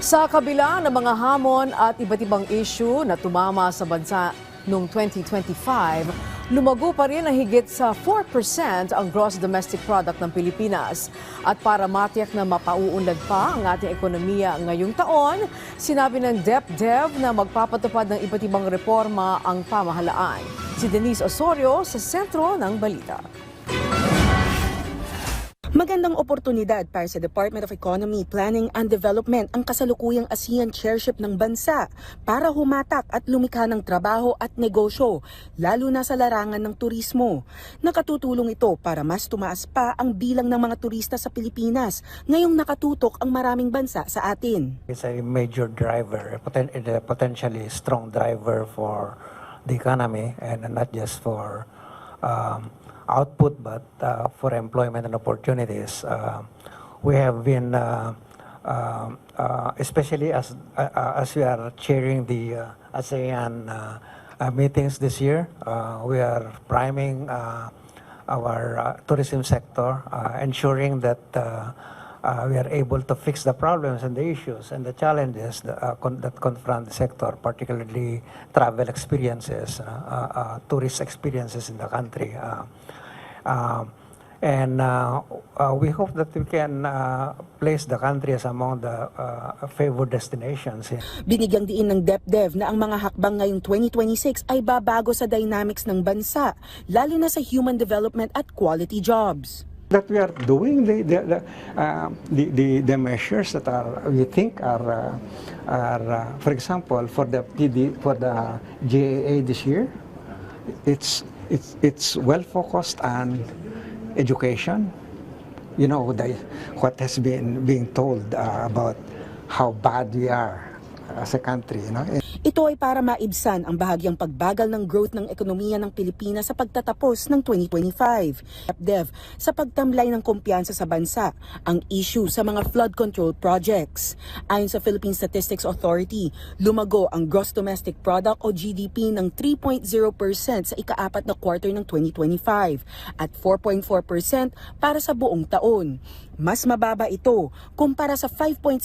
Sa kabila ng mga hamon at iba't ibang issue na tumama sa bansa noong 2025, lumago pa rin ang higit sa 4% ang gross domestic product ng Pilipinas. At para matiyak na mapauunlad pa ang ating ekonomiya ngayong taon, sinabi ng DepDev na magpapatupad ng iba't ibang reforma ang pamahalaan. Si Denise Osorio sa sentro ng balita. Magandang oportunidad para sa Department of Economy, Planning and Development ang kasalukuyang ASEAN chairship ng bansa para humatak at lumikha ng trabaho at negosyo, lalo na sa larangan ng turismo. Nakatutulong ito para mas tumaas pa ang bilang ng mga turista sa Pilipinas ngayong nakatutok ang maraming bansa sa atin. It's a major driver, a potentially strong driver for the economy and not just for output, but for employment and opportunities. We have been, especially as we are chairing the ASEAN meetings this year, we are priming our tourism sector, ensuring that we are able to fix the problems and the issues and the challenges that confront the sector, particularly travel experiences, tourist experiences in the country. We hope that we can place the country as among the favored destinations. Binigyang diin ng DepDev na ang mga hakbang ngayong 2026 ay babago sa dynamics ng bansa, lalo na sa human development at quality jobs. That we are doing the measures that we think are for example for the GAA this year, it's well focused on education. You know what has been being told about how bad we are as a country, you know. Ito ay para maibsan ang bahagyang pagbagal ng growth ng ekonomiya ng Pilipinas sa pagtatapos ng 2025. DepDev, sa pagtamlay ng kumpiyansa sa bansa, ang issue sa mga flood control projects. Ayon sa Philippine Statistics Authority, lumago ang gross domestic product o GDP ng 3.0% sa ika-4 na quarter ng 2025 at 4.4% para sa buong taon. Mas mababa ito kumpara sa 5.7%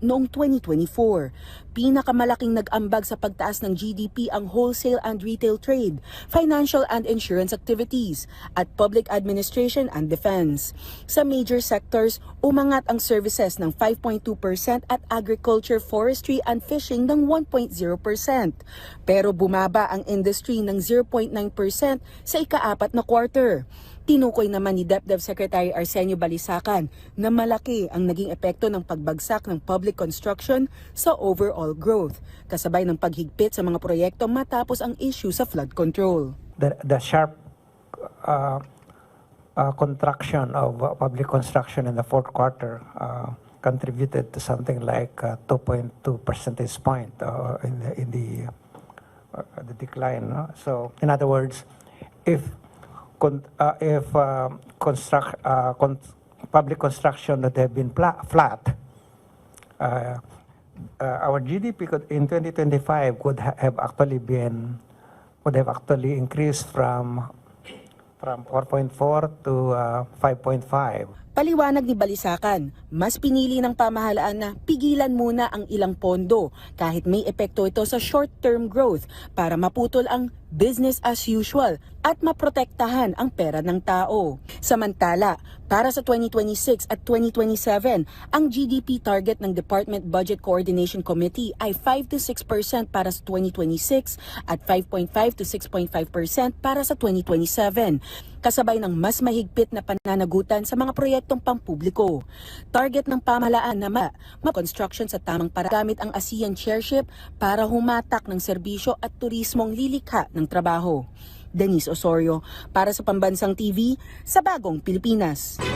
noong 2024. Pinakamalaking nag-ambag sa pagtaas ng GDP ang wholesale and retail trade, financial and insurance activities, at public administration and defense. Sa major sectors, umangat ang services ng 5.2% at agriculture, forestry and fishing ng 1.0%. Pero bumaba ang industry ng 0.9% sa ika-4 na quarter. Tinukoy naman ni DepDev Secretary Arsenio Balisacan na malaki ang naging epekto ng pagbagsak ng public construction sa overall growth, kasabay ng paghigpit sa mga proyekto matapos ang issue sa flood control. The sharp contraction of public construction in the fourth quarter contributed to something like 2.2 percentage point in the decline. No? So, in other words, if public construction would have been flat, our GDP in 2025 would have actually increased from 4.4 to 5.5. Paliwanag ni Balisacan, mas pinili ng pamahalaan na pigilan muna ang ilang pondo kahit may epekto ito sa short-term growth para maputol ang business as usual at maprotektahan ang pera ng tao. Samantala, para sa 2026 at 2027, ang GDP target ng Department Budget Coordination Committee ay 5 to 6% para sa 2026 at 5.5 to 6.5% para sa 2027, kasabay ng mas mahigpit na pananagutan sa mga proyektong pampubliko. Target ng pamahalaan na ma-construction sa tamang paragamit ang ASEAN chairship para humatak ng serbisyo at turismong lilikha ng trabaho. Denise Osorio para sa Pambansang TV sa Bagong Pilipinas.